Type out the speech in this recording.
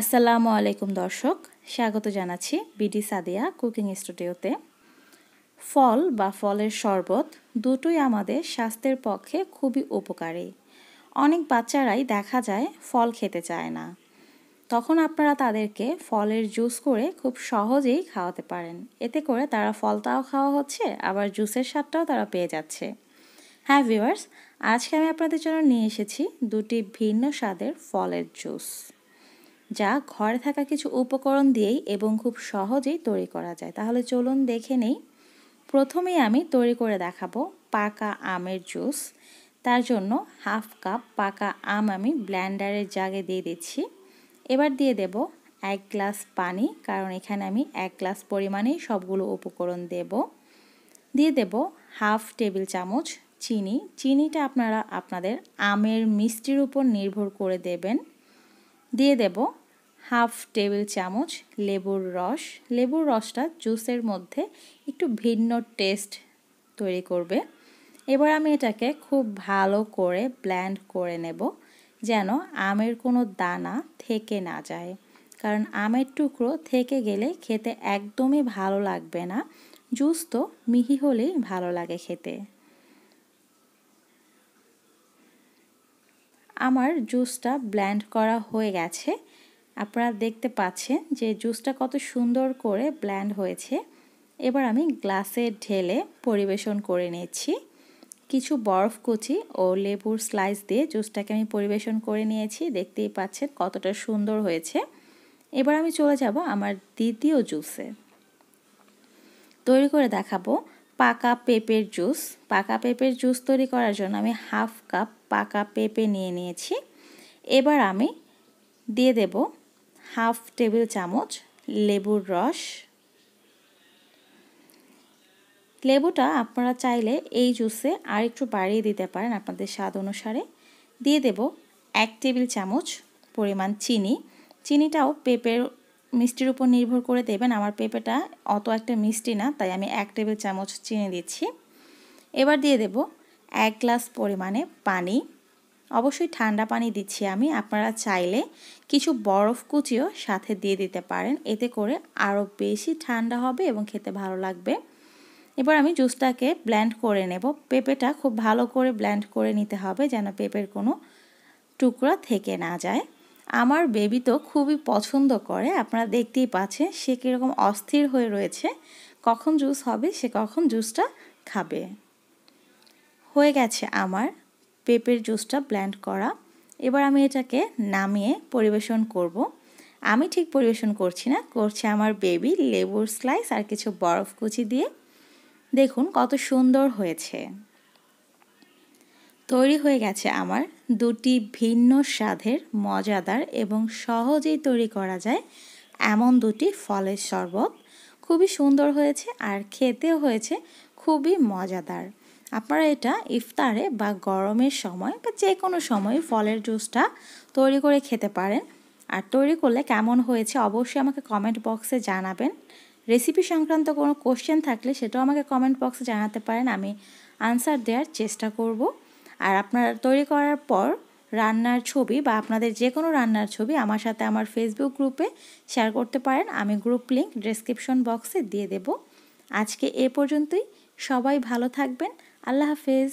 আসসালামু আলাইকুম দর্শক, স্বাগত জানাচ্ছি বিডি সাদিয়া কুকিং স্টুডিওতে। ফল বা ফলের শরবত দুটোই আমাদের স্বাস্থ্যের পক্ষে খুবই উপকারী। অনেক বাচ্চারাই দেখা যায় ফল খেতে চায় না, তখন আপনারা তাদেরকে ফলের জুস করে খুব সহজেই খাওয়াতে পারেন। এতে করে তারা ফলটাও খাওয়া হচ্ছে, আবার জুসের স্বাদটাও তারা পেয়ে যাচ্ছে। হ্যাঁ ভিউয়ার্স, আজকে আমি আপনাদের জন্য নিয়ে এসেছি দুটি ভিন্ন স্বাদের ফলের জুস, যা ঘরে থাকা কিছু উপকরণ দিয়েই এবং খুব সহজেই তৈরি করা যায়। তাহলে চলুন দেখে নেই। প্রথমেই আমি তৈরি করে দেখাবো পাকা আমের জুস। তার জন্য হাফ কাপ পাকা আম আমি ব্লেন্ডারের জাগে দিয়ে দিচ্ছি। এবার দিয়ে দেব 1 গ্লাস পানি, কারণ এখানে আমি 1 গ্লাস পরিমাণেই সবগুলো উপকরণ দেব। দিয়ে দেব হাফ টেবিল চামচ চিনি। চিনিটা আপনারা আপনাদের আমের মিষ্টির উপর নির্ভর করে দেবেন। দিয়ে দেব হাফ টেবিল চামচ লেবুর রস। লেবুর রসটা জুসের মধ্যে একটু ভিন্ন টেস্ট তৈরি করবে। এবার আমি এটাকে খুব ভালো করে ব্লেন্ড করে নেব, যেন আমের কোনো দানা থেকে না যায়, কারণ আমের টুকরো থেকে গেলে খেতে একদমই ভালো লাগবে না। জুস তো মিহি হলেই ভালো লাগে খেতে। আমার জুসটা ব্লেন্ড করা হয়ে গেছে। আপনারা দেখতে পাচ্ছেন যে জুসটা কত সুন্দর করে ব্লেন্ড হয়েছে। এবার আমি গ্লাসে ঢেলে পরিবেশন করে নিচ্ছি। কিছু বরফ কুচি ও লেবুর স্লাইস দিয়ে জুসটাকে আমি পরিবেশন করে নিয়েছি। দেখতেই পাচ্ছেন কতটা সুন্দর হয়েছে। এবার আমি চলে যাব আমার দ্বিতীয় জুসে। তৈরি করে দেখাবো পাকা পেঁপের জুস। পাকা পেঁপের জুস তৈরি করার জন্য আমি হাফ কাপ পাকা পেঁপে নিয়ে নিয়েছি। এবার আমি দিয়ে দেব হাফ টেবিল চামচ লেবুর রস। লেবুটা আপনারা চাইলে এই জুসে আর একটু বাড়িয়ে দিতে পারেন আপনাদের স্বাদ অনুসারে। দিয়ে দেব 1 টেবিল চামচ পরিমাণ চিনি। চিনিটাও পেঁপের মিষ্টির উপর নির্ভর করে দেবেন। আমার পেঁপেটা অত একটা মিষ্টি না, তাই আমি 1 টেবিল চামচ চিনি দিচ্ছি। এবার দিয়ে দেব 1 গ্লাস পরিমাণে পানি। অবশ্যই ঠান্ডা পানি দিচ্ছি আমি। আপনারা চাইলে কিছু বরফ কুচিও সাথে দিয়ে দিতে পারেন, এতে করে আরও বেশি ঠান্ডা হবে এবং খেতে ভালো লাগবে। এবার আমি জুসটাকে ব্লেন্ড করে নেব। পেঁপেটা খুব ভালো করে ব্লেন্ড করে নিতে হবে, যেন পেঁপের কোনো টুকরা থেকে না যায়। আমার বেবি তো খুবই পছন্দ করে, আপনারা দেখতেই পাচ্ছেন সে কীরকম অস্থির হয়ে রয়েছে, কখন জুস হবে, সে কখন জুসটা খাবে। হয়ে গেছে আমার পেঁপের জুসটা ব্লেন্ড করা। এবার আমি এটাকে নামিয়ে পরিবেশন করব। আমি ঠিক পরিবেশন করছি না, করছে আমার বেবি লেবুর স্লাইস আর কিছু বরফ কুচি দিয়ে। দেখুন কত সুন্দর হয়েছে। তৈরি হয়ে গেছে আমার দুটি ভিন্ন স্বাদের মজাদার এবং সহজেই তৈরি করা যায় এমন দুটি ফলের শরবত। খুবই সুন্দর হয়েছে আর খেতেও হয়েছে খুবই মজাদার। আপনারা এটা ইফতারে বা গরমের সময় বা যে কোনো সময় ফলের জুসটা তৈরি করে খেতে পারেন। আর তৈরি করলে কেমন হয়েছে অবশ্যই আমাকে কমেন্ট বক্সে জানাবেন। রেসিপি সংক্রান্ত কোনো কোশ্চেন থাকলে সেটাও আমাকে কমেন্ট বক্সে জানাতে পারেন, আমি আনসার দেওয়ার চেষ্টা করব। আর আপনারা তৈরি করার পর রান্নার ছবি বা আপনাদের যে কোনো রান্নার ছবি আমার সাথে আমার ফেসবুক গ্রুপে শেয়ার করতে পারেন। আমি গ্রুপ লিংক ডেসক্রিপশন বক্সে দিয়ে দেব। আজকে এ পর্যন্তই। সবাই ভালো থাকবেন। আল্লাহ হাফেজ।